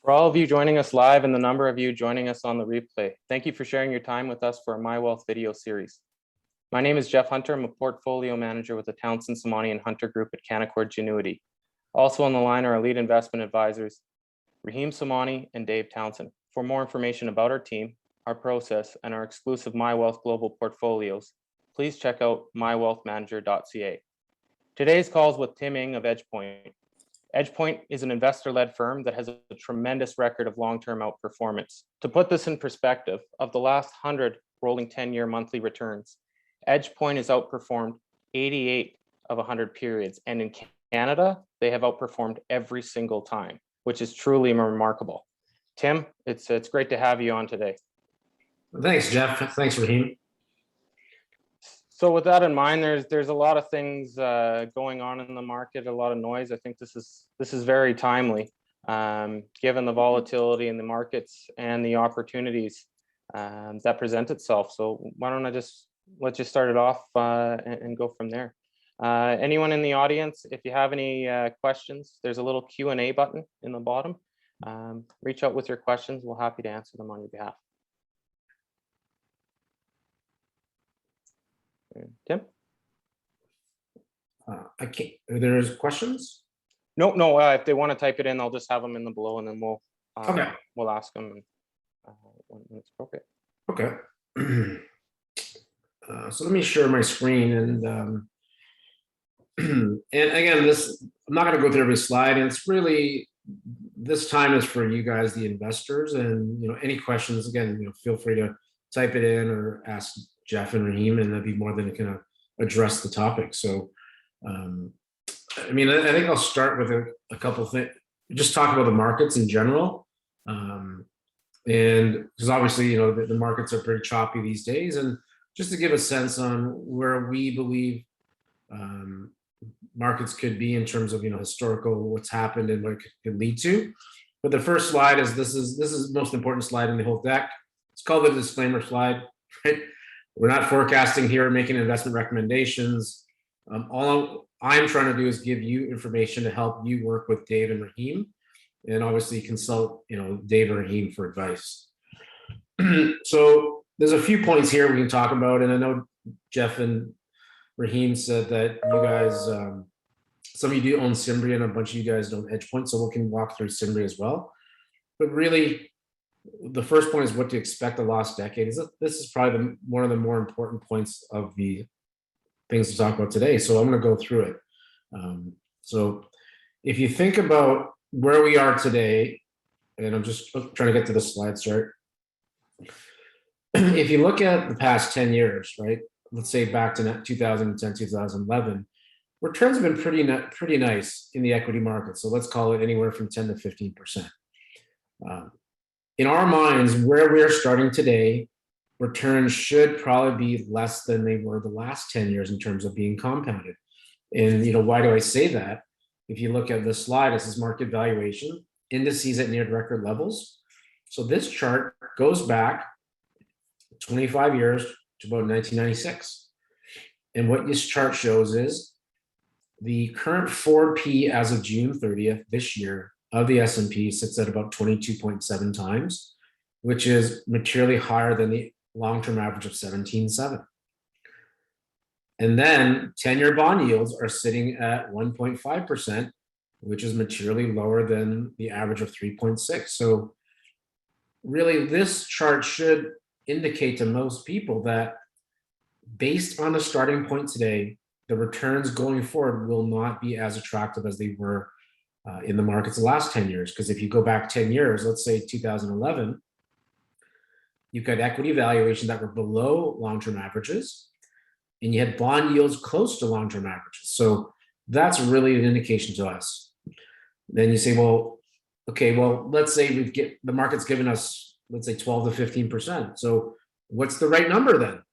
For all of you joining us live and the number of you joining us on the replay, thank you for sharing your time with us for our MyWealth video series. My name is Jeff Hunter. I'm a portfolio manager with the Townshend, Somani, and Hunter Group at Canaccord Genuity. Also on the line are our lead investment advisors, Raheem Somani and Dave Townshend. For more information about our team, our process, and our exclusive MyWealth global portfolios, please check out mywealthmanager.ca. Today's call is with Ng of Edgepoint. Edgepoint is an investor-led firm that has a tremendous record of long-term outperformance. To put this in perspective, of the last 100 rolling 10-year monthly returns, Edgepoint has outperformed 88 of 100 periods. And in Canada, they have outperformed every single time, which is truly remarkable. Tim, it's great to have you on today. Thanks, Jeff. Thanks, Raheem. So with that in mind, there's a lot of things going on in the market, a lot of noise. I think this is very timely, given the volatility in the markets and the opportunities that present itself. So why don't I just let you start it off and go from there. Anyone in the audience, if you have any questions, there's a little Q&A button in the bottom. Reach out with your questions. We're happy to answer them on your behalf. Tim? I can't. There's questions? No. If they want to type it in, I'll just have them in the below, and then we'll ask them when it's appropriate. Okay. So let me share my screen, and and again, I'm not going to go through every slide. And it's really, this time is for you guys, the investors, and any questions. Again, feel free to type it in or ask Jeff and Raheem, and they'll be more than going to address the topic. So, I think I'll start with a couple of things. Just talk about the markets in general, and because obviously, the markets are pretty choppy these days, and just to give a sense on where we believe markets could be in terms of historical, what's happened and what it could lead to. But the first slide is this is the most important slide in the whole deck. It's called the disclaimer slide, right? We're not forecasting here, making investment recommendations. All I'm trying to do is give you information to help you work with Dave and Raheem, and obviously consult, Dave and Raheem for advice. So there's a few points here we can talk about, and I know Jeff and Raheem said that you guys, some of you do own Cimbria, and a bunch of you guys don't Edgepoint, so we can walk through Cimbria as well. But really, the first point is what to expect the last decade. This is probably one of the more important points of the things to talk about today. So I'm going to go through it. So if you think about where we are today, and I'm just trying to get to the slide start. If you look at the past 10 years, right? Let's say back to 2010, 2011, returns have been pretty nice in the equity market. So let's call it anywhere from 10 to 15%. In our minds, where we're starting today, returns should probably be less than they were the last 10 years in terms of being compounded. And why do I say that? If you look at this slide, this is market valuation, indices at near record levels. So this chart goes back 25 years to about 1996. And what this chart shows is the current forward P as of June 30th this year of the S&P sits at about 22.7 times, which is materially higher than the long-term average of 17.7. And then 10-year bond yields are sitting at 1.5%, which is materially lower than the average of 3.6. So really, this chart should indicate to most people that based on the starting point today, the returns going forward will not be as attractive as they were in the markets the last 10 years. Because if you go back 10 years, let's say 2011, you've got equity valuations that were below long-term averages, and you had bond yields close to long-term averages. So that's really an indication to us. Then you say, well, okay, well, let's say the market's given us, let's say 12 to 15%. So what's the right number then?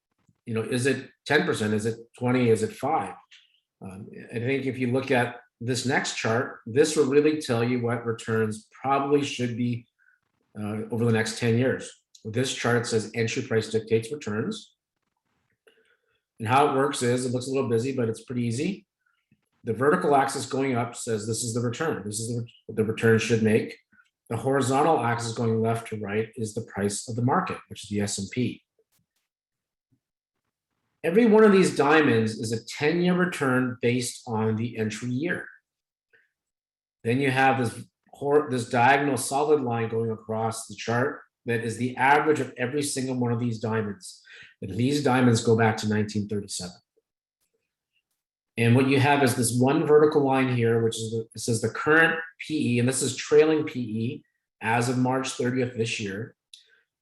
Is it 10%? Is it 20? Is it 5? I think if you look at this next chart, this will really tell you what returns probably should be over the next 10 years. This chart says entry price dictates returns. And how it works is, it looks a little busy, but it's pretty easy. The vertical axis going up says this is the return. This is what the return should make. The horizontal axis going left to right is the price of the market, which is the S&P. Every one of these diamonds is a 10-year return based on the entry year. Then you have this diagonal solid line going across the chart that is the average of every single one of these diamonds. And these diamonds go back to 1937. And what you have is this one vertical line here, which is it says the current PE, and this is trailing PE as of March 30th this year.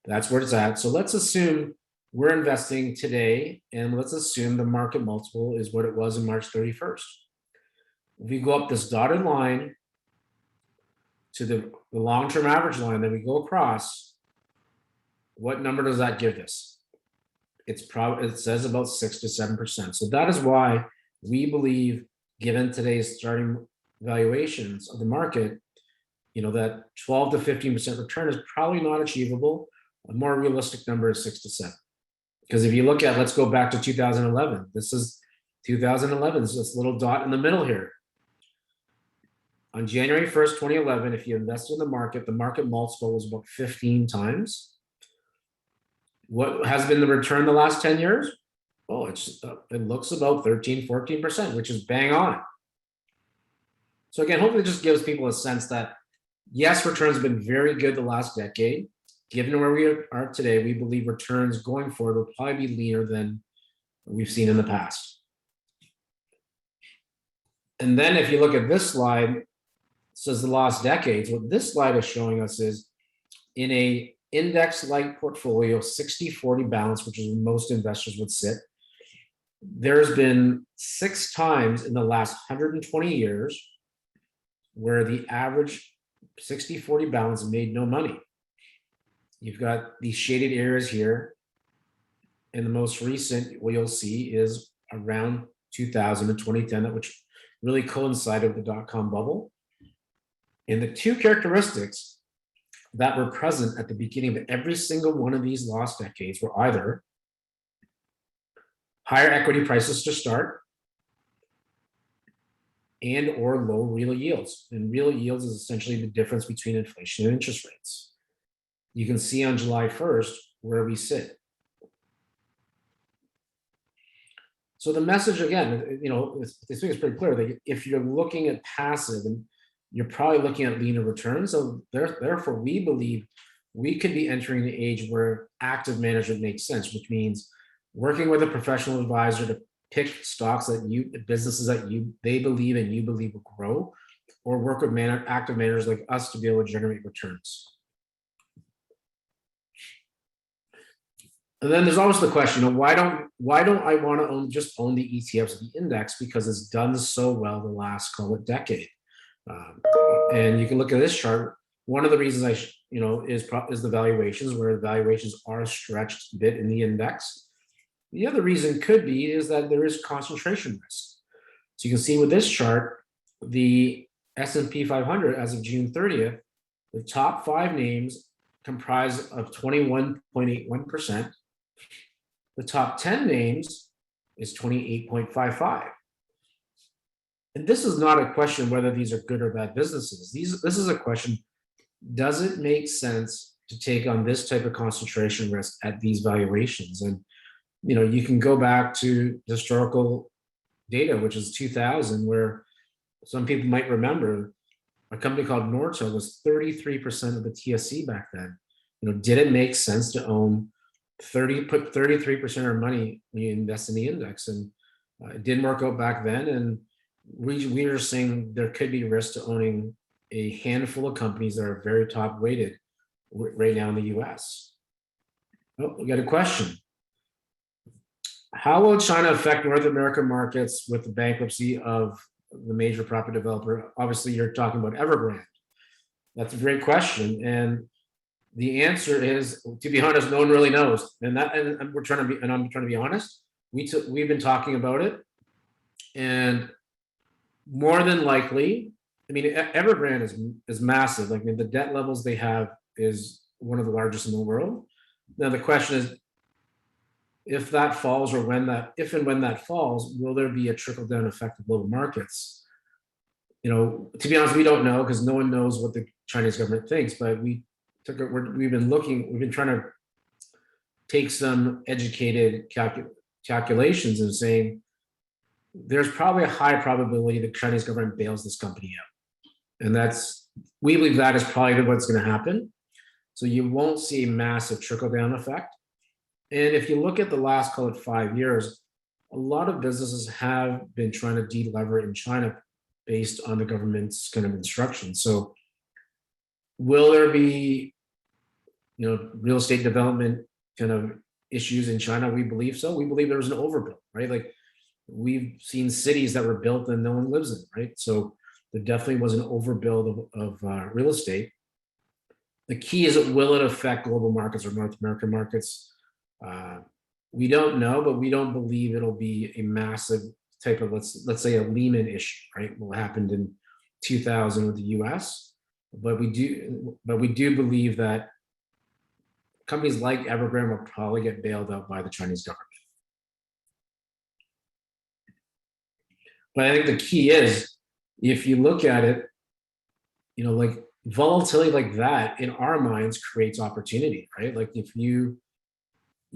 That's where it's at. So let's assume we're investing today, and let's assume the market multiple is what it was in March 31st. If we go up this dotted line to the long-term average line, then we go across, what number does that give us? It says about 6 to 7%. So that is why we believe, given today's starting valuations of the market, that 12 to 15% return is probably not achievable. A more realistic number is 6 to 7. Because if you look at, let's go back to 2011. This is 2011. This is this little dot in the middle here. On January 1st, 2011, if you invested in the market multiple was about 15 times. What has been the return the last 10 years? Oh, it looks about 13, 14%, which is bang on. So again, hopefully it just gives people a sense that, yes, returns have been very good the last decade. Given where we are today, we believe returns going forward will probably be leaner than we've seen in the past. And then if you look at this slide, it says the last decades. What this slide is showing us is in a index-like portfolio, 60-40 balance, which is where most investors would sit, there's been 6 times in the last 120 years where the average 60-40 balance made no money. You've got these shaded areas here, and the most recent, what you'll see is around 2000 to 2010, which really coincided with the dot-com bubble. And the two characteristics that were present at the beginning of every single one of these lost decades were either higher equity prices to start and or low real yields. And real yields is essentially the difference between inflation and interest rates. You can see on July 1st where we sit. So the message, again, this thing is pretty clear that if you're looking at passive, and you're probably looking at leaner returns. So therefore, we believe we could be entering the age where active management makes sense, which means working with a professional advisor to pick stocks that businesses that they believe and you believe will grow, or work with active managers like us to be able to generate returns. And then there's always the question of why don't I want to just own the ETFs of the index, because it's done so well the last, call it, decade. And you can look at this chart. One of the reasons is the valuations, where the valuations are stretched a bit in the index. The other reason could be is that there is concentration risk. So you can see with this chart, the S&P 500 as of June 30th, the top 5 names comprise of 21.81%. The top 10 names is 28.55%. And this is not a question whether these are good or bad businesses. This is a question, does it make sense to take on this type of concentration risk at these valuations? And you can go back to historical data, which is 2000, where some people might remember a company called Norto was 33% of the TSE back then. Did it make sense to own put 33% of your money when you invest in the index? And it didn't work out back then. And we are saying there could be risk to owning a handful of companies that are very top weighted right now in the US. Oh, we got a question. How will China affect North American markets with the bankruptcy of the major property developer? Obviously, you're talking about Evergrande. That's a great question. And the answer is, to be honest, no one really knows. And I'm trying to be honest. We've been talking about it, and more than likely, Evergrande is massive. The debt levels they have is one of the largest in the world. Now the question is, if that falls, or if and when that falls, will there be a trickle-down effect of global markets? To be honest, we don't know, because no one knows what the Chinese government thinks, but we've been trying to take some educated calculations and saying there's probably a high probability the Chinese government bails this company out. And we believe that is probably what's going to happen. So you won't see a massive trickle-down effect. And if you look at the last, call it 5 years, a lot of businesses have been trying to de-lever in China based on the government's kind of instructions. So will there be, real estate development kind of issues in China? We believe so. We believe there was an overbuild, right? Like we've seen cities that were built and no one lives in, right? So there definitely was an overbuild of real estate. The key is, will it affect global markets or North American markets? We don't know, but we don't believe it'll be a massive type of, let's say a Lehman issue, right? What happened in 2000 with the US, but we do believe that companies like Evergrande will probably get bailed out by the Chinese government. But I think the key is, if you look at it, like volatility like that in our minds creates opportunity, right? Like if you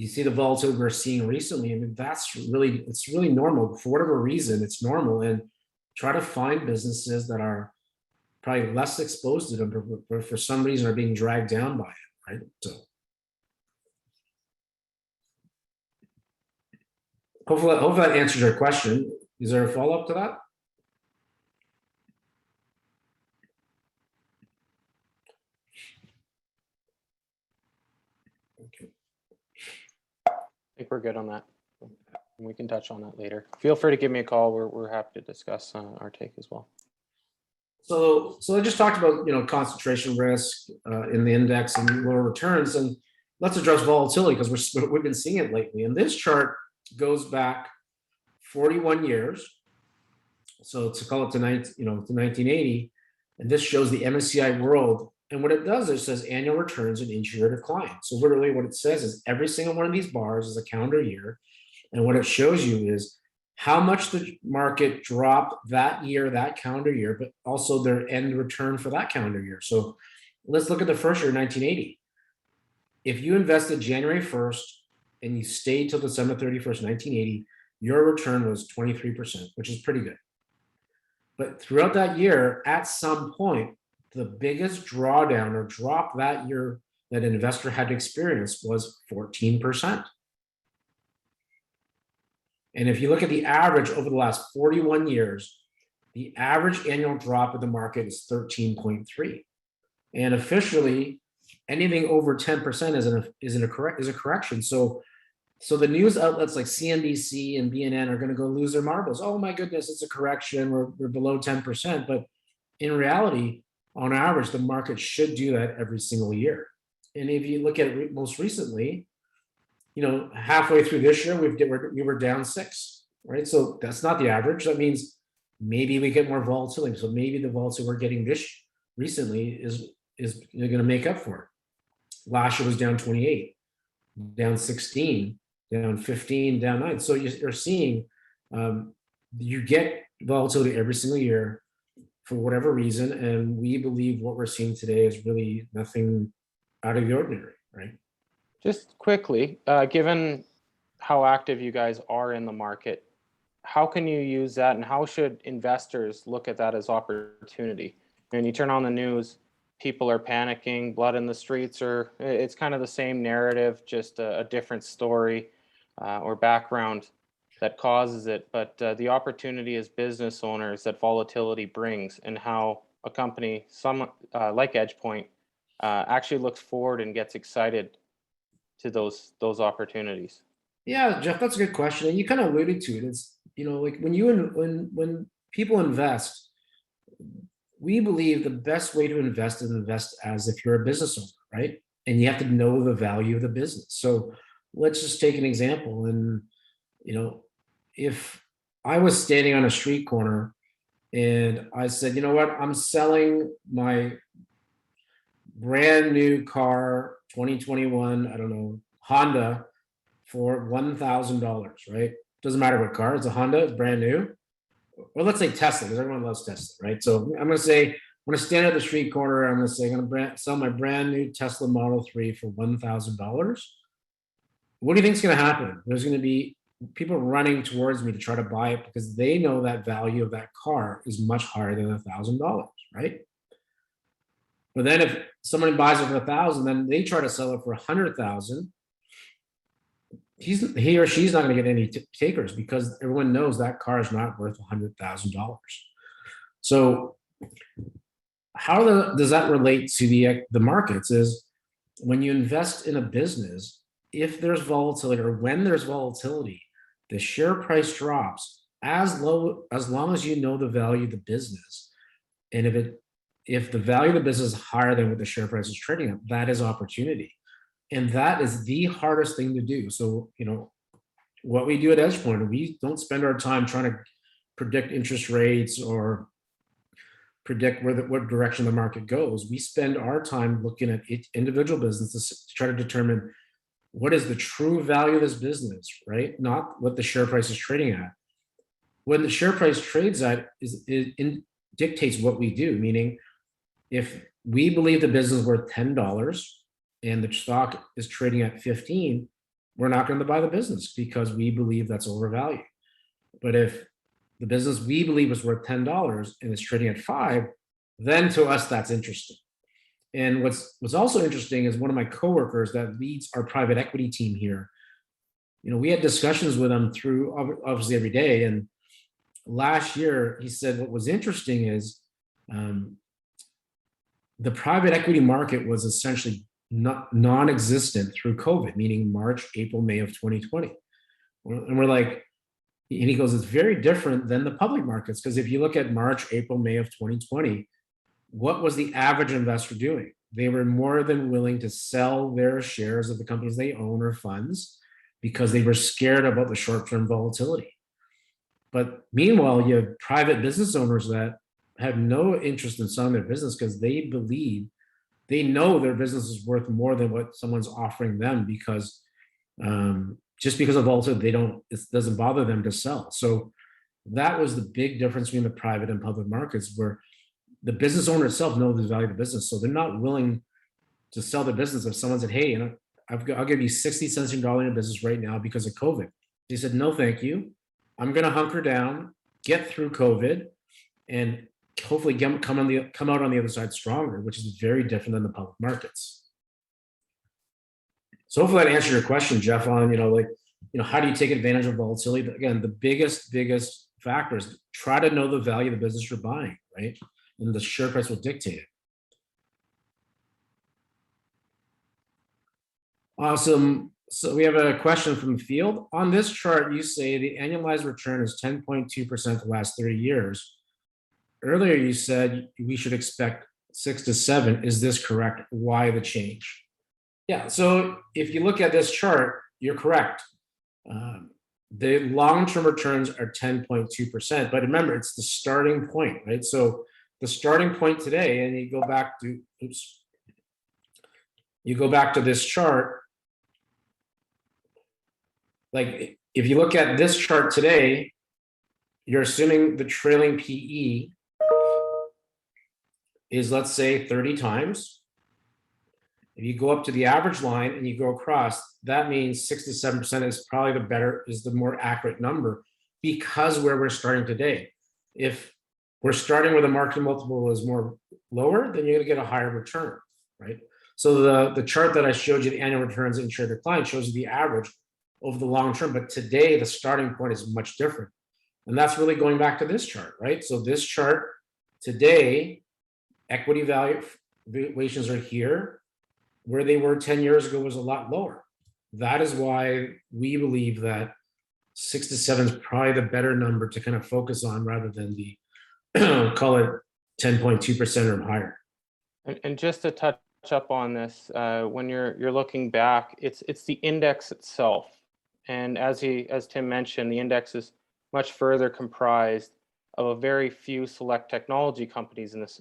see the volatility we're seeing recently, I mean, it's really normal. For whatever reason, it's normal. And try to find businesses that are probably less exposed to them, but for some reason are being dragged down by it, right? So hopefully that answers your question. Is there a follow-up to that? Okay. I think we're good on that. We can touch on that later. Feel free to give me a call. We're happy to discuss our take as well. So I just talked about concentration risk in the index and lower returns, and let's address volatility because we've been seeing it lately. And this chart goes back 41 years, so to call it to 1980, and this shows the MSCI World. And what it does is it says annual returns in each year decline. So literally what it says is every single one of these bars is a calendar year. And what it shows you is how much the market dropped that year, that calendar year, but also their end return for that calendar year. So let's look at the first year, 1980. If you invested January 1st and you stayed till December 31st, 1980, your return was 23%, which is pretty good. But throughout that year, at some point, the biggest drawdown or drop that year that an investor had experienced was 14%. And if you look at the average over the last 41 years, the average annual drop of the market is 13.3. And officially, anything over 10% is a correction. So the news outlets like CNBC and BNN are going to go lose their marbles. Oh my goodness, it's a correction. We're below 10%. But in reality, on average, the market should do that every single year. And if you look at it most recently, halfway through this year, we were down 6, right? So that's not the average. That means maybe we get more volatility. So maybe the volatility we're getting this recently is going to make up for it. Last year was down 28, down 16, down 15, down 9. So you're seeing you get volatility every single year for whatever reason. And we believe what we're seeing today is really nothing out of the ordinary, right? Just quickly, given how active you guys are in the market, how can you use that and how should investors look at that as opportunity? When you turn on the news, people are panicking, blood in the streets, or it's kind of the same narrative, just a different story or background that causes it. But the opportunity as business owners that volatility brings, and how a company like EdgePoint actually looks forward and gets excited to those opportunities. Yeah, Jeff, that's a good question. And you kind of alluded to it. It's, like when people invest, we believe the best way to invest is invest as if you're a business owner, right? And you have to know the value of the business. So let's just take an example. And, if I was standing on a street corner and I said, you know what, I'm selling my brand new car, 2021, I don't know, Honda for $1,000, right? Doesn't matter what car, it's a Honda, it's brand new. Or let's say Tesla, because everyone loves Tesla, right? So I'm going to say when I stand at the street corner, I'm going to say, I'm going to sell my brand new Tesla Model 3 for $1,000. What do you think is going to happen? There's going to be people running towards me to try to buy it because they know that value of that car is much higher than $1,000, right? But then if somebody buys it for 1,000, then they try to sell it for 100,000. He or she's not going to get any takers because everyone knows that car is not worth $100,000. So how does that relate to the markets? Is when you invest in a business, if there's volatility or when there's volatility, the share price drops as long as you know the value of the business. And if the value of the business is higher than what the share price is trading at, that is opportunity. And that is the hardest thing to do. So, what we do at EdgePoint, we don't spend our time trying to predict interest rates or predict what direction the market goes. We spend our time looking at individual businesses to try to determine what is the true value of this business, right? Not what the share price is trading at. When the share price trades at dictates what we do, meaning if we believe the business is worth $10 and the stock is trading at 15, we're not going to buy the business because we believe that's overvalued. But if the business we believe is worth $10 and it's trading at 5, then to us that's interesting. And what's also interesting is one of my coworkers that leads our private equity team here. We had discussions with him through obviously every day. And last year he said what was interesting is the private equity market was essentially non-existent through COVID, meaning March, April, May of 2020. And we're like, and he goes, it's very different than the public markets. Because if you look at March, April, May of 2020, what was the average investor doing? They were more than willing to sell their shares of the companies they own or funds because they were scared about the short-term volatility. But meanwhile, you have private business owners that have no interest in selling their business because they know their business is worth more than what someone's offering them because just because of volatility, it doesn't bother them to sell. So that was the big difference between the private and public markets, where the business owner itself knows the value of the business. So they're not willing to sell their business. If someone said, hey, I'll give you 60 cents in dollar in your business right now because of COVID. They said, no, thank you. I'm going to hunker down, get through COVID, and hopefully come out on the other side stronger, which is very different than the public markets. So hopefully that answered your question, Jeff, on, how do you take advantage of volatility? But again, the biggest factor is try to know the value of the business you're buying, right? And the share price will dictate it. Awesome. So we have a question from the field. On this chart, you say the annualized return is 10.2% the last 30 years. Earlier, you said we should expect 6 to 7. Is this correct? Why the change? Yeah, so if you look at this chart, you're correct. The long-term returns are 10.2%, but remember, it's the starting point, right? So the starting point today, and you go back to this chart, like if you look at this chart today, you're assuming the trailing PE is, let's say, 30 times. If you go up to the average line and you go across, that means 6 to 7% is probably the more accurate number because where we're starting today. If we're starting with a market multiple is more lower, then you're going to get a higher return, right? So the chart that I showed you, the annual returns and share decline, shows you the average over the long term. But today, the starting point is much different. And that's really going back to this chart, right? So this chart today, equity valuations are here. Where they were 10 years ago was a lot lower. That is why we believe that 6 to 7 is probably the better number to kind of focus on rather than the call it 10.2% or higher. And just to touch up on this, when you're looking back, it's the index itself. And as Tim mentioned, the index is much further comprised of a very few select technology companies in this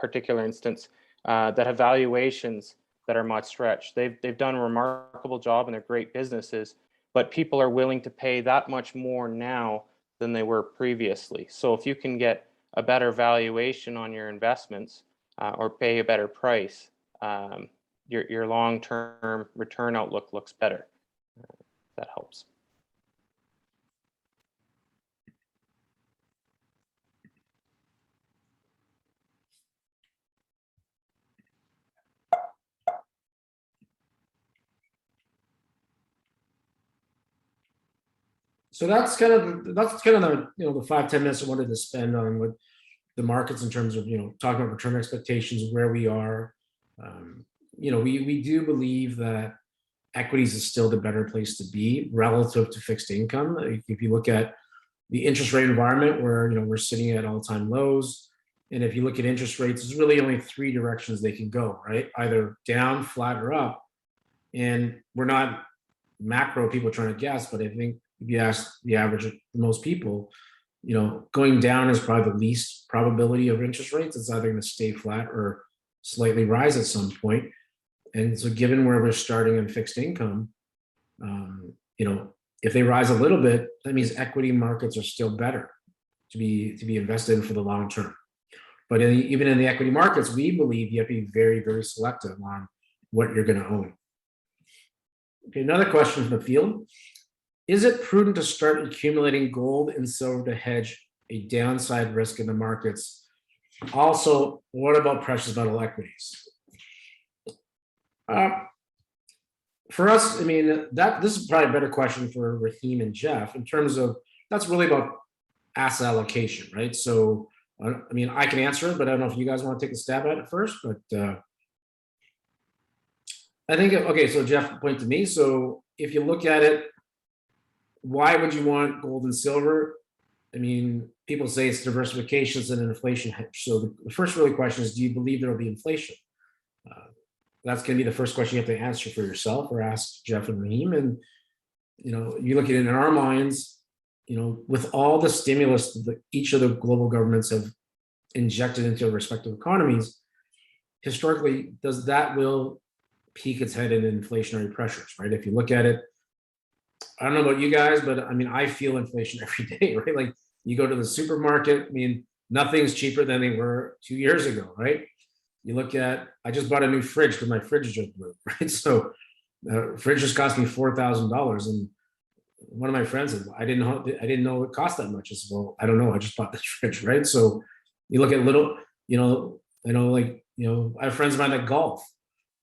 particular instance that have valuations that are much stretched. They've done a remarkable job and they're great businesses, but people are willing to pay that much more now than they were previously. So if you can get a better valuation on your investments or pay a better price, your long-term return outlook looks better. That helps. So that's kind of the the 5-10 minutes I wanted to spend on what the markets in terms of talking about return expectations, where we are. We do believe that equities is still the better place to be relative to fixed income. If you look at the interest rate environment where we're sitting at all-time lows, and if you look at interest rates, there's really only 3 directions they can go, right? Either down, flat, or up. And we're not macro people trying to guess, but I think if you ask the average, most people, going down is probably the least probability of interest rates. It's either going to stay flat or slightly rise at some point. And so given where we're starting in fixed income, if they rise a little bit, that means equity markets are still better to be invested in for the long term. But even in the equity markets, we believe you have to be very, very selective on what you're going to own. Okay, another question from the field. Is it prudent to start accumulating gold and silver to hedge a downside risk in the markets? Also, what about precious metal equities? For us, this is probably a better question for Raheem and Jeff in terms of that's really about asset allocation, right? So, I can answer it, but I don't know if you guys want to take a stab at it first. But I think, okay, so Jeff, point to me. So if you look at it, why would you want gold and silver? People say it's diversification and an inflation hedge. So the first really question is, do you believe there will be inflation? That's going to be the first question you have to answer for yourself or ask Jeff and Raheem. And, you look at it in our minds, with all the stimulus that each of the global governments have injected into their respective economies, historically, that will peak its head in inflationary pressures, right? If you look at it, I don't know about you guys, but I feel inflation every day, right? Like you go to the supermarket, nothing's cheaper than they were 2 years ago, right? You look at, I just bought a new fridge because my fridge just blew, right? So fridge just cost me $4,000. And one of my friends said, I didn't know it cost that much. I said, well, I don't know. I just bought this fridge, right? So you look at little, I have friends of mine that golf.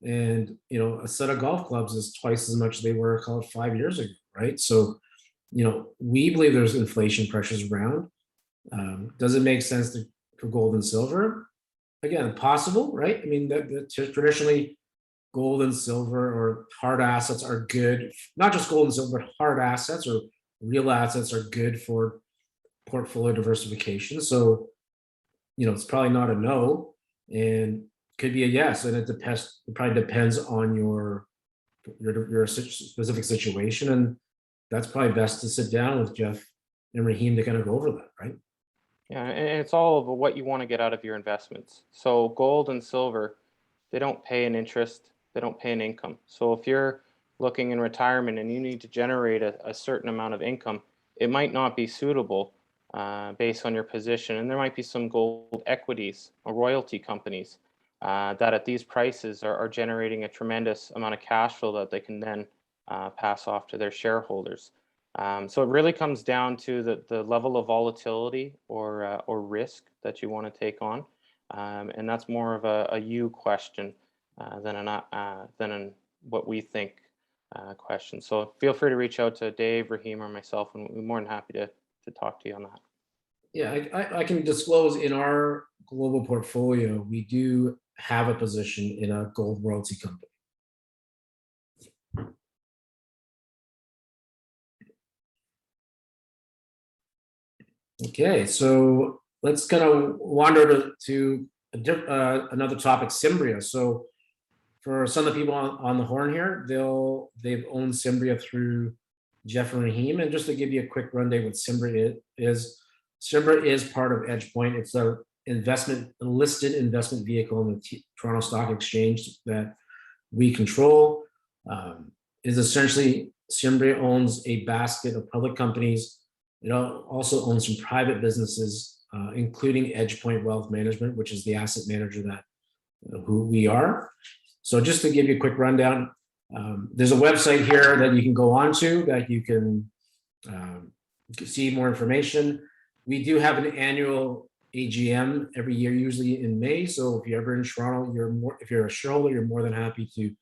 And, a set of golf clubs is twice as much as they were, call it 5 years ago, right? So, we believe there's inflation pressures around. Does it make sense for gold and silver? Again, possible, right? Traditionally, gold and silver or hard assets are good. Not just gold and silver, but hard assets or real assets are good for portfolio diversification. So, it's probably not a no. And could be a yes, and it probably depends on your specific situation, and that's probably best to sit down with Jeff and Raheem to kind of go over that, right? Yeah, and it's all about what you want to get out of your investments. So gold and silver, they don't pay an interest, they don't pay an income. So if you're looking in retirement and you need to generate a certain amount of income, it might not be suitable based on your position. And there might be some gold equities or royalty companies that at these prices are generating a tremendous amount of cash flow that they can then pass off to their shareholders. So it really comes down to the level of volatility or risk that you want to take on. And that's more of a you question than what we think question. So feel free to reach out to Dave, Raheem, or myself, and we're more than happy to talk to you on that. Yeah, I can disclose in our global portfolio, we do have a position in a gold royalty company. Okay, so let's kind of wander to another topic, Cimbria. So for some of the people on the horn here, they've owned Cimbria through Jeff and Raheem. And just to give you a quick rundown what Cimbria is, Cimbria is part of EdgePoint. It's a listed investment vehicle in the Toronto Stock Exchange that we control. Is essentially Cimbria owns a basket of public companies. It also owns some private businesses including EdgePoint Wealth Management, which is the asset manager that who we are. So just to give you a quick rundown, there's a website here that you can go onto that you can see more information. We do have an annual AGM every year, usually in May. So if you're ever in Toronto, if you're a shareholder, you're more than happy to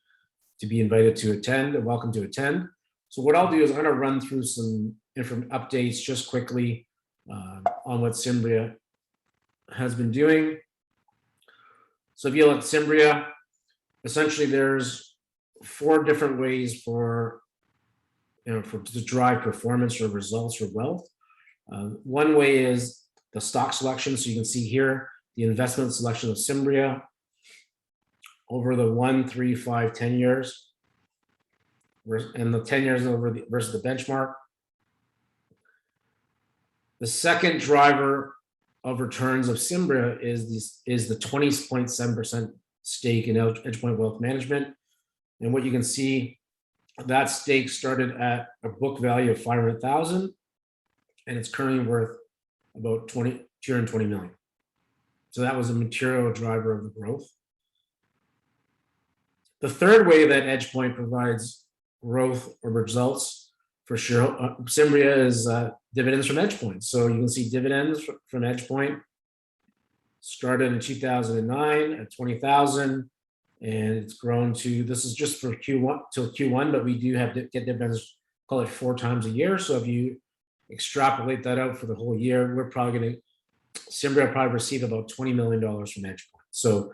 be invited to attend and welcome to attend. So what I'll do is I'm going to run through some updates just quickly on what Cimbria has been doing. So if you look at Cimbria, essentially there's 4 different ways to drive performance or results or wealth. One way is the stock selection. So you can see here the investment selection of Cimbria over the 1, 3, 5, 10 years, and the 10 years versus the benchmark. The second driver of returns of Cimbria is the 20.7% stake in EdgePoint Wealth Management. And what you can see, that stake started at a book value of $500,000, and it's currently worth about $220 million. So that was a material driver of the growth. The third way that EdgePoint provides growth or results for sure, Cimbria, is dividends from EdgePoint. So you can see dividends from EdgePoint started in 2009 at 20,000, and it's grown to, this is just for Q1 till Q1, but we do have to get dividends, call it 4 times a year. So if you extrapolate that out for the whole year, we're probably going to, Cimbria will probably receive about $20 million from EdgePoint. So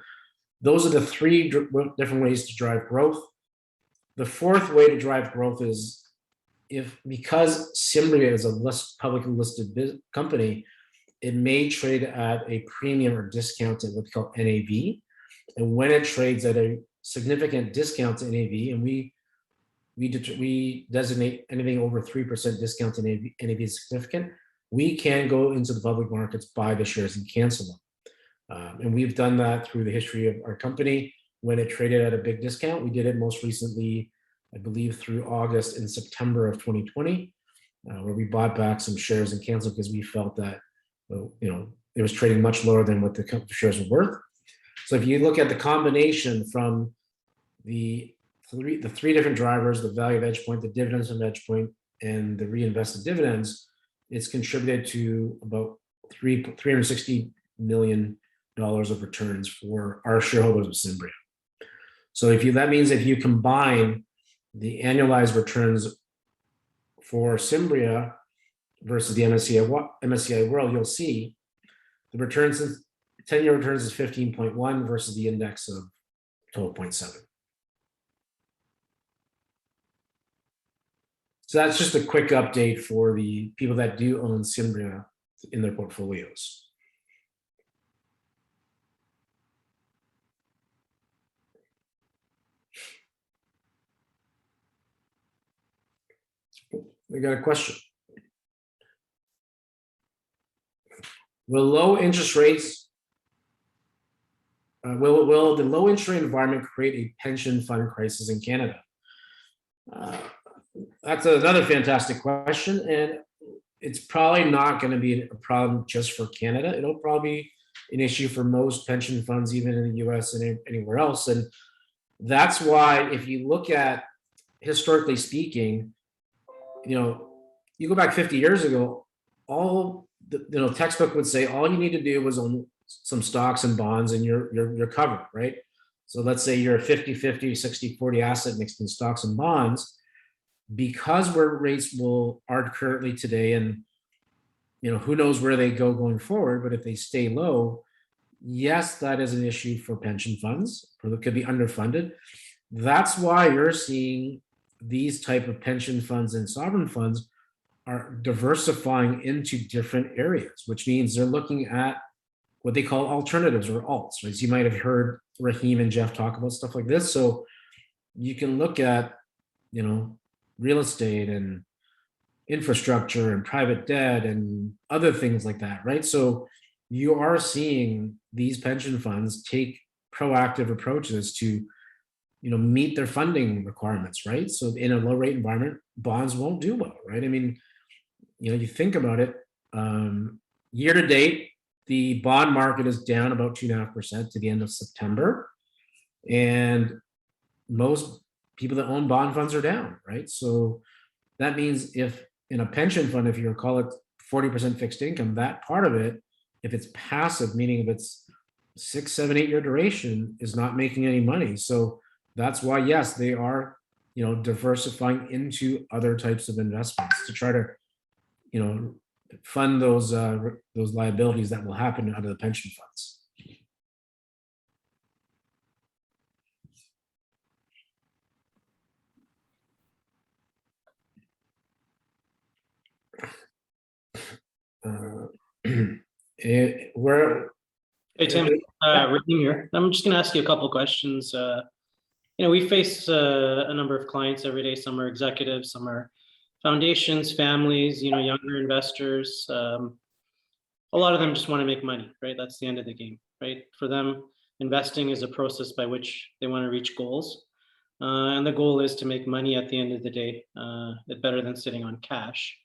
those are the 3 different ways to drive growth. The fourth way to drive growth is because Cimbria is a publicly listed company, it may trade at a premium or discount to what we call NAV. And when it trades at a significant discount to NAV, and we designate anything over 3% discount to NAV is significant, we can go into the public markets, buy the shares, and cancel them. And we've done that through the history of our company. When it traded at a big discount, we did it most recently, I believe, through August and September of 2020, where we bought back some shares and canceled because we felt that it was trading much lower than what the shares were worth. So if you look at the combination from the 3 different drivers, the value of EdgePoint, the dividends from EdgePoint, and the reinvested dividends, it's contributed to about $360 million of returns for our shareholders of Cimbria. So that means if you combine the annualized returns for Cimbria versus the MSCI World, you'll see the returns, 10-year returns is 15.1 versus the index of 12.7. So that's just a quick update for the people that do own Cimbria in their portfolios. We got a question. Will low interest rates, will the low interest rate environment create a pension fund crisis in Canada? That's another fantastic question, and it's probably not going to be a problem just for Canada. It'll probably be an issue for most pension funds, even in the US and anywhere else. And that's why, if you look at, historically speaking, you go back 50 years ago, all the textbook would say all you need to do was own some stocks and bonds and you're covered, right? So let's say you're a 50-50, 60-40 asset mixed in stocks and bonds. Because where rates are currently today, and who knows where they go going forward, but if they stay low, yes, that is an issue for pension funds, or they could be underfunded. That's why you're seeing these type of pension funds and sovereign funds are diversifying into different areas, which means they're looking at what they call alternatives or alts, right? So you might have heard Raheem and Jeff talk about stuff like this. So you can look at, real estate and infrastructure and private debt and other things like that, right? So you are seeing these pension funds take proactive approaches to, meet their funding requirements, right? So in a low rate environment, bonds won't do well, right? I mean, you think about it, year to date, the bond market is down about 2.5% to the end of September. And most people that own bond funds are down, right? So that means if in a pension fund, if you call it 40% fixed income, that part of it, if it's passive, meaning if it's 6, 7, 8 year duration, is not making any money. So that's why, yes, they are, diversifying into other types of investments to try to, fund those liabilities that will happen under the pension funds. Where Hey, Tim, Raheem here. I'm just going to ask you a couple questions. We face a number of clients every day. Some are executives, some are foundations, families, younger investors. A lot of them just want to make money, right? That's the end of the game, right? For them, investing is a process by which they want to reach goals. And the goal is to make money at the end of the day, better than sitting on cash.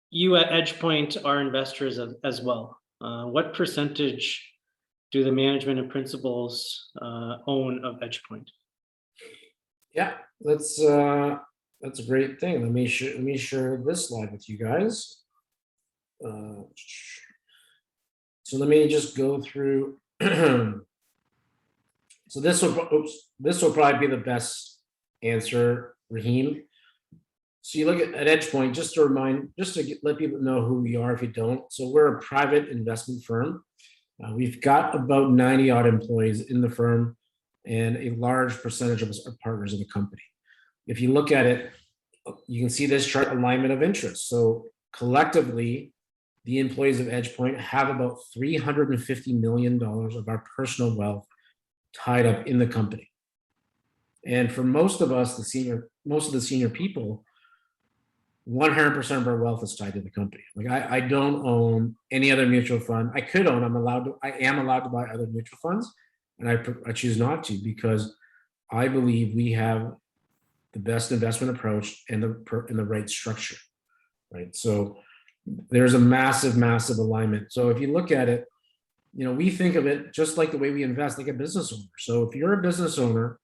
You at EdgePoint are investors as well. What percentage do the management and principals own of EdgePoint? Yeah, that's a great thing. Let me share this slide with you guys. So let me just go through. So this will probably be the best answer, Raheem. So you look at EdgePoint, just to let people know who we are if you don't. So we're a private investment firm. We've got about 90 odd employees in the firm, and a large percentage of us are partners in the company. If you look at it, you can see this chart alignment of interest. So collectively, the employees of EdgePoint have about $350 million of our personal wealth tied up in the company. And for most of us, most of the senior people, 100% of our wealth is tied to the company. Like I don't own any other mutual fund. I could own, I am allowed to buy other mutual funds, and I choose not to because I believe we have the best investment approach and the right structure, right? So there's a massive alignment. So if you look at it, we think of it just like the way we invest, like a business owner. So if you're a business owner,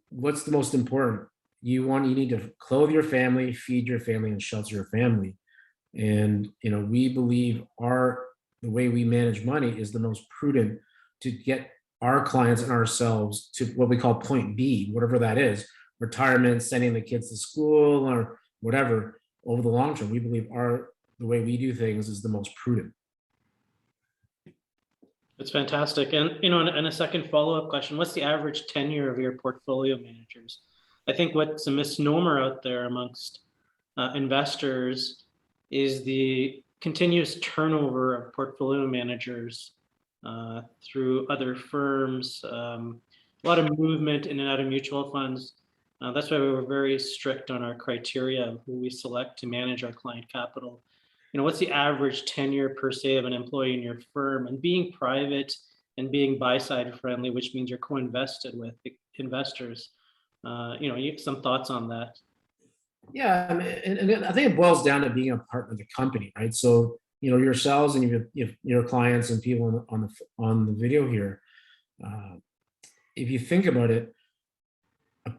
what's the most important? You need to clothe your family, feed your family, and shelter your family. And we believe the way we manage money is the most prudent to get our clients and ourselves to what we call point B, whatever that is, retirement, sending the kids to school, or whatever. Over the long term, we believe the way we do things is the most prudent. That's fantastic. And and a second follow-up question: what's the average tenure of your portfolio managers? I think what's a misnomer out there amongst investors is the continuous turnover of portfolio managers through other firms, a lot of movement in and out of mutual funds. That's why we were very strict on our criteria of who we select to manage our client capital. What's the average tenure per se of an employee in your firm? And being private and being buy-side friendly, which means you're co-invested with investors. You have some thoughts on that? Yeah, and I think it boils down to being a partner of the company, right? So yourselves and your clients and people on the video here. If you think about it, an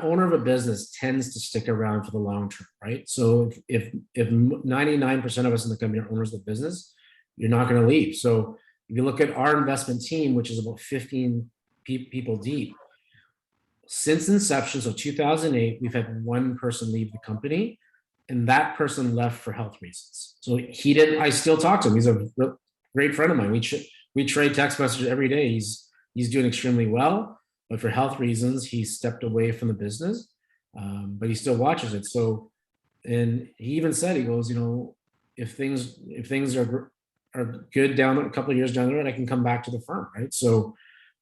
owner of a business tends to stick around for the long term, right? So if 99% of us in the company are owners of the business, you're not going to leave. So if you look at our investment team, which is about 15 people deep, since inception, so 2008, we've had one person leave the company, and that person left for health reasons. So I still talk to him. He's a great friend of mine. We trade text messages every day. He's doing extremely well, but for health reasons, he stepped away from the business, but he still watches it. So, and he even said, he goes, if things are good down a couple of years down the road, I can come back to the firm, right? So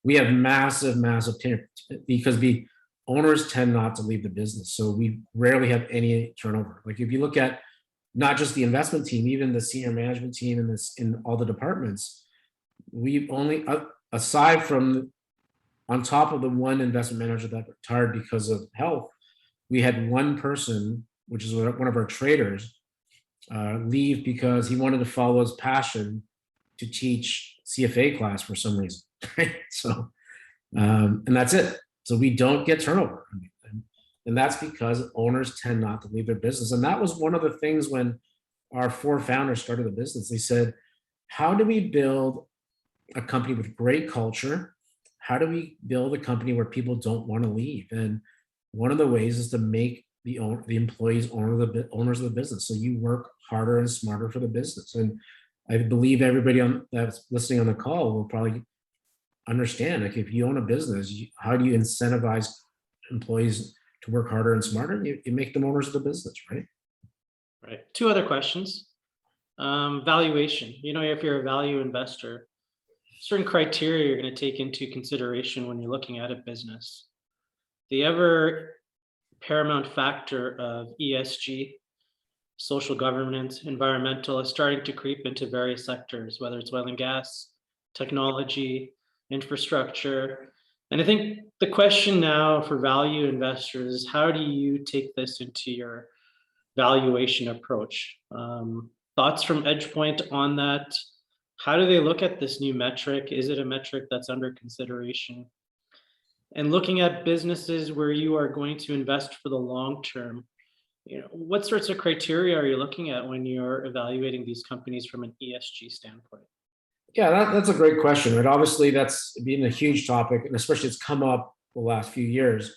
we have massive tenure because the owners tend not to leave the business. So we rarely have any turnover. Like if you look at not just the investment team, even the senior management team in all the departments, we've only, aside from on top of the one investment manager that retired because of health, we had one person, which is one of our traders. leave because he wanted to follow his passion to teach CFA class for some reason. Right? So, and that's it. So we don't get turnover. And that's because owners tend not to leave their business. And that was one of the things when our 4 founders started the business. They said, how do we build a company with great culture? How do we build a company where people don't want to leave? And one of the ways is to make the employees owners of the business. So you work harder and smarter for the business. And I believe everybody that's listening on the call will probably understand, like, if you own a business, how do you incentivize employees to work harder and smarter? You make them owners of the business, right? Right. 2 other questions. Valuation. If you're a value investor, certain criteria you're going to take into consideration when you're looking at a business. The ever paramount factor of ESG, social governance, environmental, is starting to creep into various sectors, whether it's oil and gas, technology, infrastructure. And I think the question now for value investors is, how do you take this into your valuation approach? Thoughts from EdgePoint on that? How do they look at this new metric? Is it a metric that's under consideration? And looking at businesses where you are going to invest for the long term, what sorts of criteria are you looking at when you're evaluating these companies from an ESG standpoint? Yeah, that's a great question, right? Obviously, that's been a huge topic, and especially it's come up the last few years.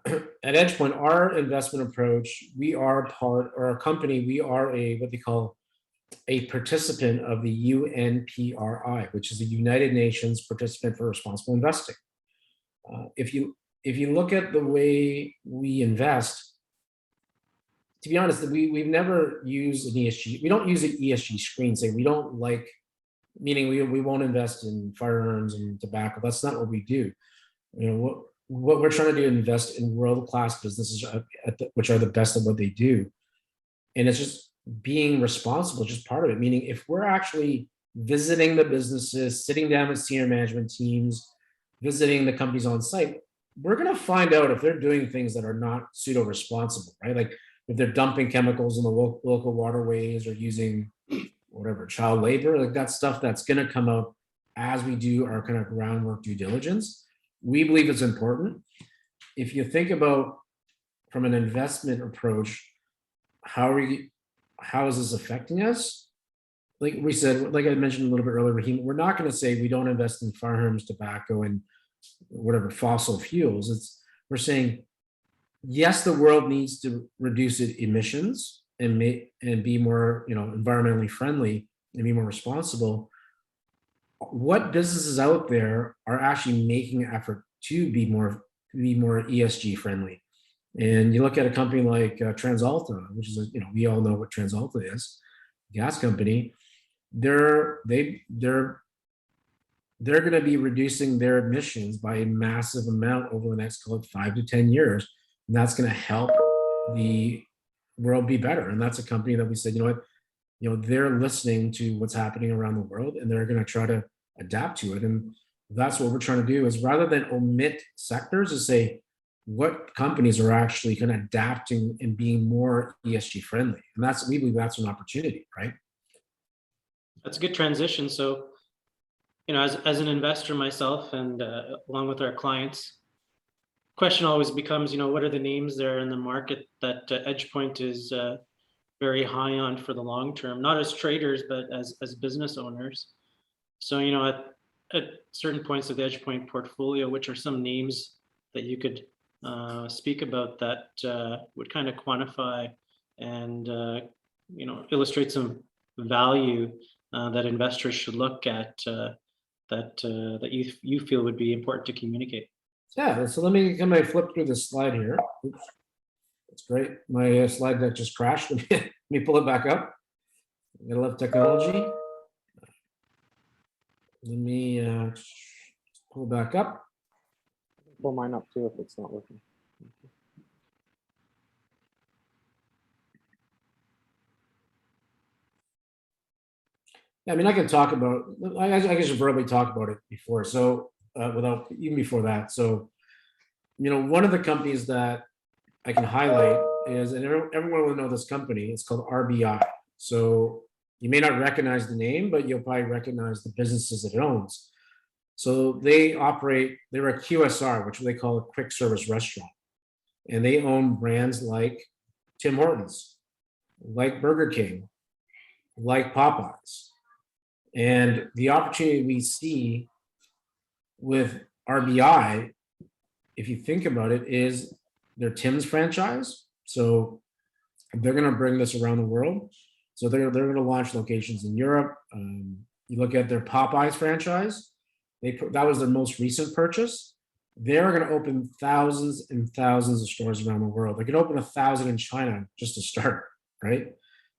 At EdgePoint, our investment approach, we are our company, we are what they call a participant of the UNPRI, which is the United Nations Participant for Responsible Investing. If you look at the way we invest, to be honest, we've never used an ESG. We don't use an ESG screen. Say we don't like, meaning we won't invest in firearms and tobacco. That's not what we do. What we're trying to do is invest in world-class businesses which are the best at what they do. And it's just being responsible, just part of it. Meaning if we're actually visiting the businesses, sitting down with senior management teams, visiting the companies on site, we're going to find out if they're doing things that are not pseudo-responsible, right? Like if they're dumping chemicals in the local waterways or using whatever, child labor, like that stuff that's going to come out as we do our kind of groundwork due diligence. We believe it's important. If you think about from an investment approach, how is this affecting us? Like we said, like I mentioned a little bit earlier, Raheem, we're not going to say we don't invest in firearms, tobacco, and whatever fossil fuels. We're saying, yes, the world needs to reduce its emissions and be more, environmentally friendly and be more responsible. What businesses out there are actually making an effort to be more ESG friendly? And you look at a company like TransAlta, which is we all know what TransAlta is, gas company. They're going to be reducing their emissions by a massive amount over the next 5 to 10 years, and that's going to help the world be better. And that's a company that we said, they're listening to what's happening around the world, and they're going to try to adapt to it. And that's what we're trying to do, is rather than omit sectors, is say what companies are actually kind of adapting and being more ESG friendly. And we believe that's an opportunity, right? That's a good transition. So, as an investor myself, and along with our clients, question always becomes, what are the names there in the market that EdgePoint is very high on for the long term, not as traders, but as business owners. So, at certain points of the EdgePoint portfolio, which are some names that you could speak about that would kind of quantify and, illustrate some value that investors should look at that you feel would be important to communicate? Yeah, so let me flip through this slide here. Oops. That's great. My slide that just crashed. Let me pull it back up. I love technology. Let me pull back up. Pull mine up too if it's not working. Yeah, I mean, I can talk about, I guess you verbally talked about it before. So even before that. So, one of the companies that I can highlight is, and everyone will know this company, it's called RBI. So you may not recognize the name, but you'll probably recognize the businesses that it owns. So they're a QSR, which they call a quick service restaurant. And they own brands like Tim Hortons, like Burger King, like Popeyes. And the opportunity we see with RBI, if you think about it, is their Tim's franchise. So they're going to bring this around the world. So they're going to launch locations in Europe. You look at their Popeyes franchise. That was their most recent purchase. They're going to open thousands and thousands of stores around the world. They could open 1,000 in China just to start, right?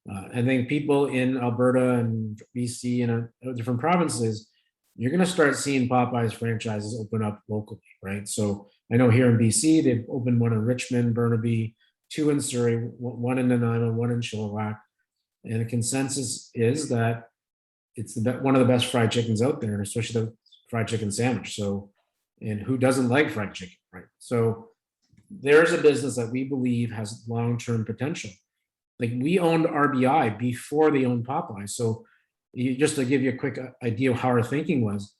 I think people in Alberta and BC and different provinces, you're going to start seeing Popeyes franchises open up locally, right? So I know here in BC, they've opened one in Richmond, Burnaby, 2 in Surrey, 1 in Nanaimo, 1 in Chilliwack. And the consensus is that it's one of the best fried chickens out there, especially the fried chicken sandwich. So, and who doesn't like fried chicken, right? So there's a business that we believe has long-term potential. Like, we owned RBI before they owned Popeye. So just to give you a quick idea of how our thinking was,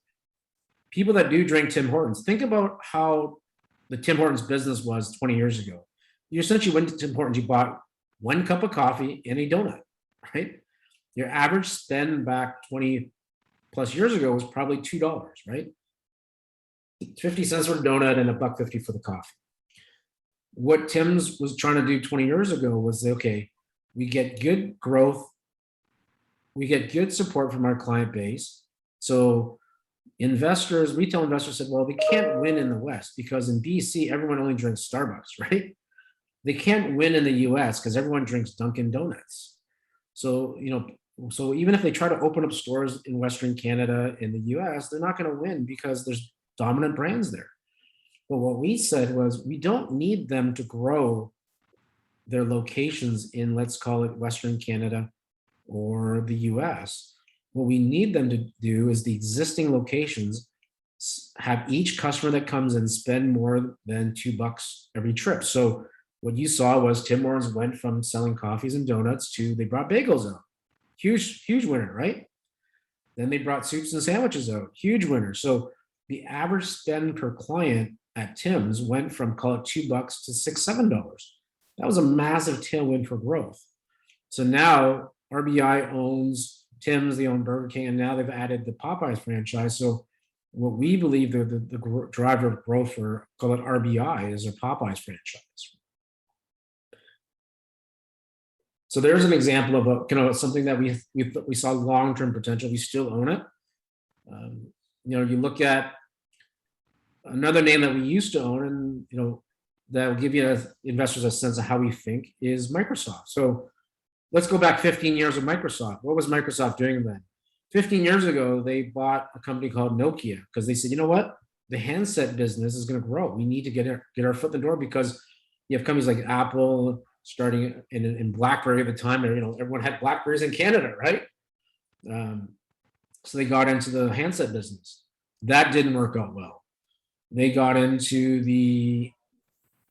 people that do drink Tim Hortons, think about how the Tim Hortons business was 20 years ago. You essentially went to Tim Hortons, you bought 1 cup of coffee and a donut, right? Your average spend back 20 plus years ago was probably $2, right? 50 cents for a donut and $1.50 for the coffee. What Tim's was trying to do 20 years ago was say, okay, we get good growth, we get good support from our client base. So investors, retail investors said, well, they can't win in the West because in BC, everyone only drinks Starbucks, right? They can't win in the US because everyone drinks Dunkin' Donuts. So, so even if they try to open up stores in Western Canada, in the US, they're not going to win because there's dominant brands there. But what we said was, we don't need them to grow their locations in, let's call it Western Canada or the US. What we need them to do is the existing locations have each customer that comes in spend more than $2 every trip. So what you saw was Tim Hortons went from selling coffees and donuts to they brought bagels out. Huge winner, right? Then they brought soups and sandwiches out. Huge winner. So the average spend per client at Tim's went from, call it $2 to $6, $7. That was a massive tailwind for growth. So now RBI owns Tim's, they own Burger King, and now they've added the Popeyes franchise. So what we believe the driver of growth for, call it RBI, is their Popeyes franchise. So there's an example of something that we saw long-term potential. We still own it. You look at another name that we used to own, and that will give you investors a sense of how we think, is Microsoft. So let's go back 15 years of Microsoft. What was Microsoft doing then? 15 years ago, they bought a company called Nokia because they said, you know what? The handset business is going to grow. We need to get our foot in the door because you have companies like Apple starting in BlackBerry at the time. Everyone had BlackBerries in Canada, right? So they got into the handset business. That didn't work out well. They got into the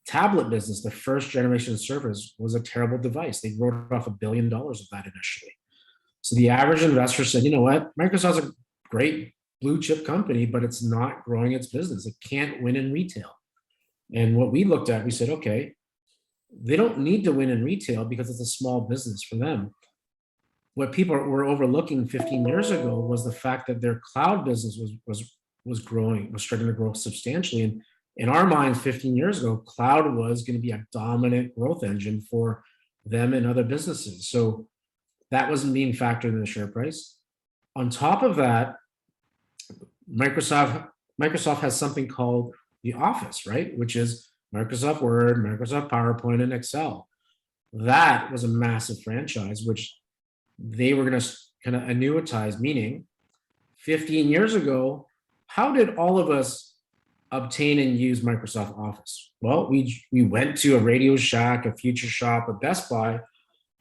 tablet business. The first generation Surface was a terrible device. They wrote off $1 billion of that initially. So the average investor said, you know what? Microsoft's a great blue chip company, but it's not growing its business. It can't win in retail. And what we looked at, we said, okay, they don't need to win in retail because it's a small business for them. What people were overlooking 15 years ago was the fact that their cloud business was growing, was starting to grow substantially. And in our minds, 15 years ago, cloud was going to be a dominant growth engine for them and other businesses. So that wasn't being factored in the share price. On top of that, Microsoft has something called the Office, right? Which is Microsoft Word, Microsoft PowerPoint, and Excel. That was a massive franchise, which they were going to kind of annuitize, meaning 15 years ago, how did all of us obtain and use Microsoft Office? Well, we went to a Radio Shack, a Future Shop, a Best Buy,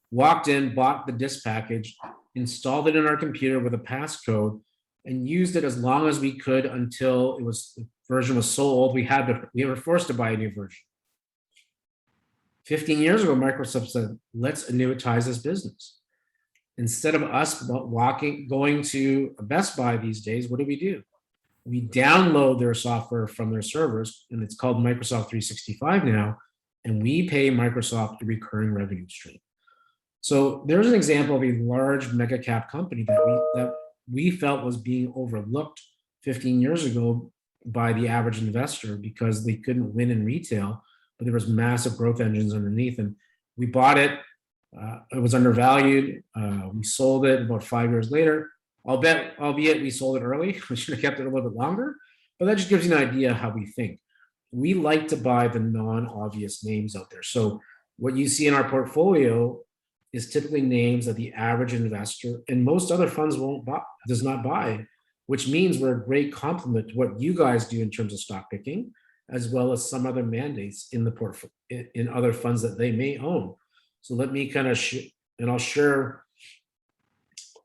walked in, bought the disk package, installed it in our computer with a passcode, and used it as long as we could until the version was so old we were forced to buy a new version. 15 years ago, Microsoft said, let's annuitize this business. Instead of us going to a Best Buy these days, what do? We download their software from their servers, and it's called Microsoft 365 now, and we pay Microsoft a recurring revenue stream. So there's an example of a large mega cap company that we felt was being overlooked 15 years ago by the average investor because they couldn't win in retail, but there was massive growth engines underneath. And we bought it. It was undervalued. We sold it about 5 years later. Albeit we sold it early. We should have kept it a little bit longer, but that just gives you an idea how we think. We like to buy the non-obvious names out there. So what you see in our portfolio is typically names that the average investor and most other funds does not buy, which means we're a great complement to what you guys do in terms of stock picking, as well as some other mandates in the portfolio in other funds that they may own. So let me kind of and I'll share,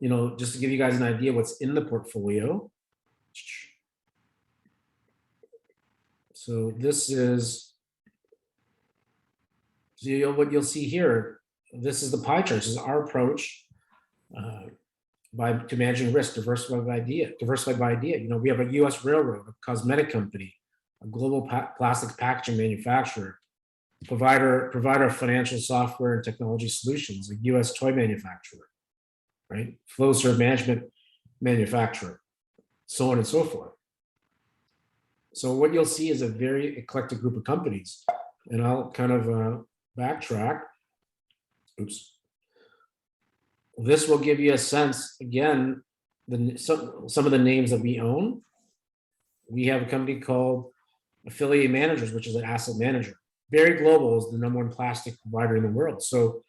just to give you guys an idea what's in the portfolio. So this is, what you'll see here. This is the pie chart. This is our approach to managing risk, diversified by idea. We have a U.S. railroad, a cosmetic company, a global plastic packaging manufacturer, provider of financial software and technology solutions, a U.S. toy manufacturer, right? Flowserve management manufacturer, so on and so forth. So what you'll see is a very eclectic group of companies, and I'll kind of backtrack. Oops. This will give you a sense, again, some of the names that we own. We have a company called Affiliate Managers, which is an asset manager. Very Global is the #1 plastic provider in the world. So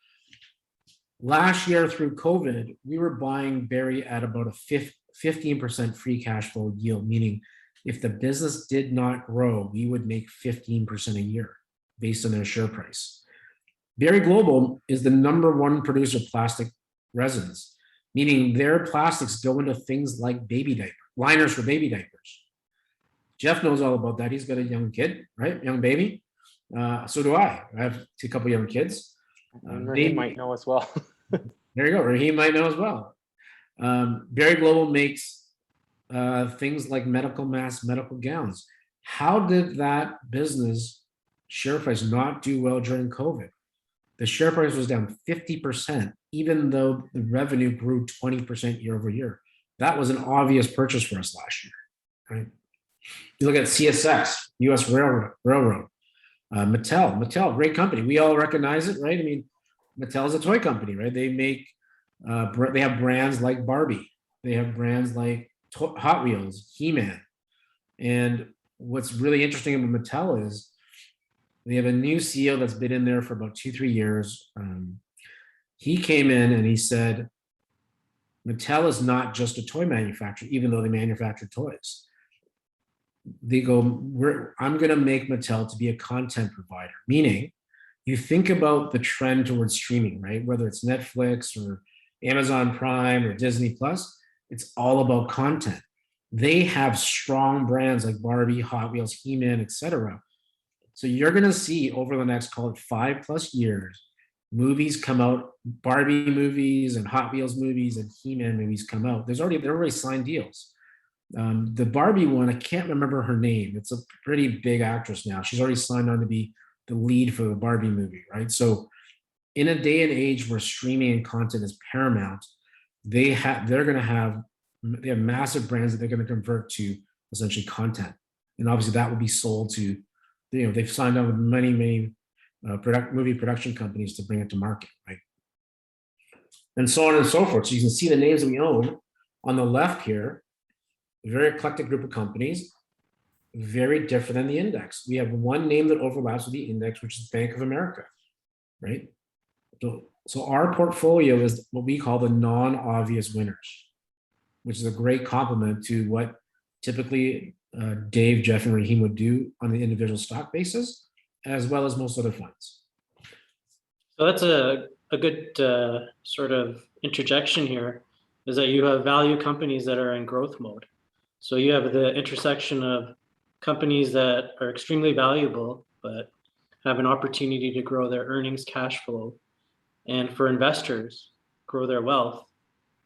last year through COVID, we were buying Berry at about a 15% free cash flow yield, meaning if the business did not grow, we would make 15% a year based on their share price. Berry Global is the #1 producer of plastic resins, meaning their plastics go into things like baby diaper, liners for baby diapers. Jeff knows all about that. He's got a young kid, right? Young baby. So do I. I have a couple young kids. Raheem might know as well. There you go. Raheem might know as well. Berry Global makes things like medical masks, medical gowns. How did that business share price not do well during COVID? The share price was down 50%, even though the revenue grew 20% year over year. That was an obvious purchase for us last year, right? You look at CSX, U.S. Railroad, Mattel, great company. We all recognize it, right? I mean, Mattel is a toy company, right? They make, they have brands like Barbie. They have brands like Hot Wheels, He-Man. And what's really interesting about Mattel is they have a new CEO that's been in there for about 2-3 years. He came in and he said, Mattel is not just a toy manufacturer, even though they manufacture toys. They go, I'm going to make Mattel to be a content provider, meaning you think about the trend towards streaming, right? Whether it's Netflix or Amazon Prime or Disney Plus, it's all about content. They have strong brands like Barbie, Hot Wheels, He-Man, etc. So you're going to see over the next, call it 5+ years, movies come out, Barbie movies and Hot Wheels movies and He-Man movies come out. They're already signed deals. The Barbie one, I can't remember her name. It's a pretty big actress now. She's already signed on to be the lead for the Barbie movie, right? So in a day and age where streaming and content is paramount, they have massive brands that they're going to convert to essentially content. And obviously that will be sold to, they've signed on with many movie production companies to bring it to market, right? And so on and so forth. So you can see the names that we own on the left here. A very eclectic group of companies, very different than the index. We have one name that overlaps with the index, which is Bank of America, right? So our portfolio is what we call the non-obvious winners, which is a great complement to what typically Dave, Jeff, and Raheem would do on the individual stock basis, as well as most other funds. So that's a good sort of interjection here, is that you have value companies that are in growth mode. So you have the intersection of companies that are extremely valuable, but have an opportunity to grow their earnings, cash flow, and for investors, grow their wealth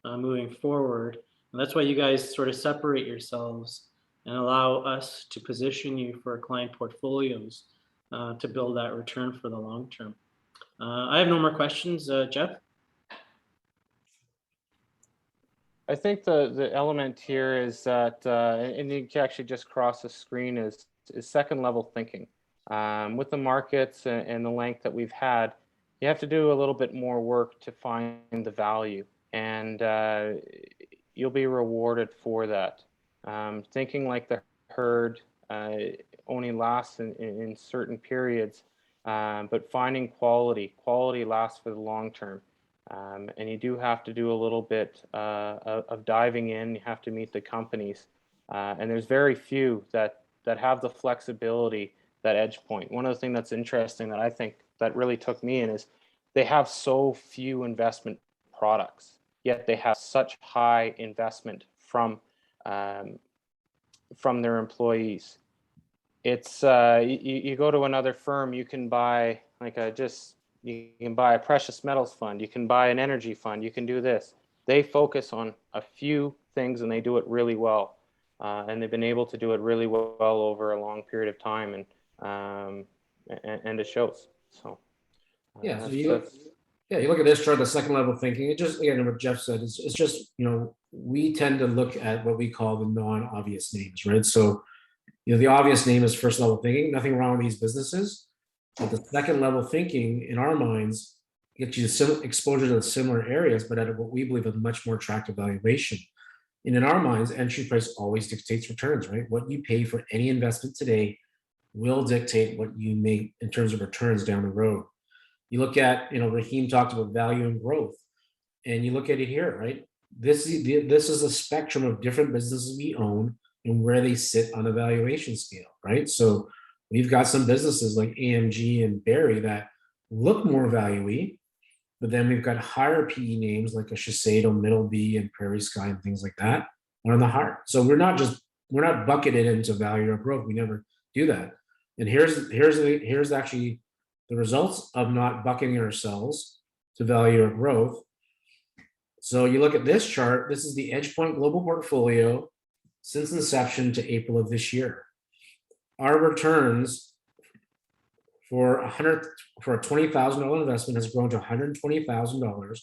moving forward. And that's why you guys sort of separate yourselves and allow us to position you for client portfolios to build that return for the long term. I have no more questions, Jeff. I think the element here is that, and you can actually just cross the screen, is second level thinking. With the markets and the length that we've had, you have to do a little bit more work to find the value, and you'll be rewarded for that. Thinking like the herd only lasts in certain periods, but finding quality lasts for the long term. And you do have to do a little bit of diving in. You have to meet the companies, and there's very few that have the flexibility that EdgePoint. One of the things that's interesting that I think that really took me in is they have so few investment products, yet they have such high investment from their employees. It's you go to another firm, you can buy like you can buy a precious metals fund, you can buy an energy fund, you can do this. They focus on a few things and they do it really well. And they've been able to do it really well over a long period of time, and it shows. So yeah, so you look at this chart, the second level thinking. It just, again, what Jeff said, it's just, we tend to look at what we call the non-obvious names, right? So, the obvious name is first level thinking. Nothing wrong with these businesses. But the second level thinking, in our minds, gets you exposure to similar areas, but at what we believe a much more attractive valuation. And in our minds, entry price always dictates returns, right? What you pay for any investment today will dictate what you make in terms of returns down the road. You look at, Rahim talked about value and growth, and you look at it here, right? This is a spectrum of different businesses we own and where they sit on a valuation scale, right? So we've got some businesses like AMG and Barry that look more value-y, but then we've got higher PE names like a Shiseido, Middleby, and Prairie Sky and things like that are on the higher. So we're not bucketed into value or growth. We never do that. And here's actually the results of not bucketing ourselves to value or growth. So you look at this chart. This is the EdgePoint Global Portfolio since inception to April of this year. Our returns for a $20,000 investment has grown to $120,000.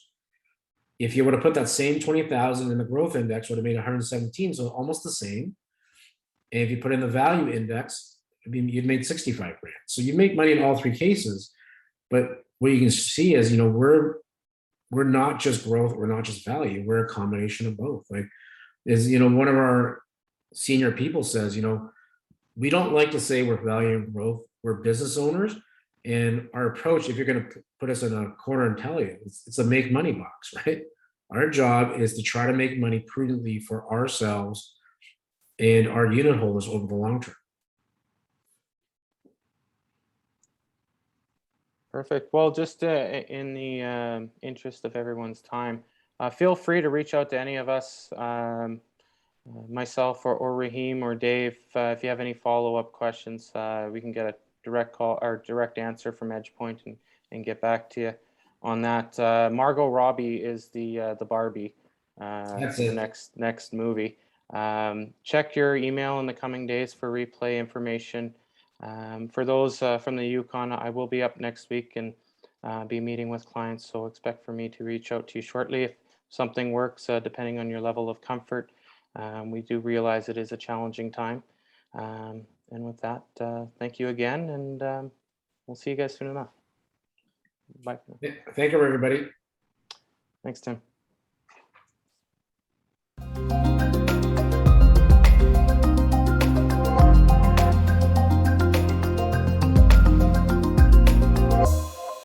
If you were to put that same 20,000 in the growth index, would have made 117, so almost the same. And if you put in the value index, you'd made 65 grand. So you make money in all three cases. But what you can see is, we're not just growth, we're not just value, we're a combination of both. Like, one of our senior people says, we don't like to say we're value and growth, we're business owners. And our approach, if you're going to put us in a corner and tell you, it's a make money box, right? Our job is to try to make money prudently for ourselves and our unit holders over the long term. Perfect. Well, just in the interest of everyone's time, feel free to reach out to any of us, myself or Rahim or Dave. If you have any follow-up questions, we can get a direct call or direct answer from EdgePoint and get back to you on that. Margot Robbie is the Barbie for the next movie. Check your email in the coming days for replay information. For those from the Yukon, I will be up next week and be meeting with clients, so expect for me to reach out to you shortly if something works, depending on your level of comfort. We do realize it is a challenging time. And with that, thank you again, and we'll see you guys soon enough. Bye. Thank you, everybody. Thanks, Tim.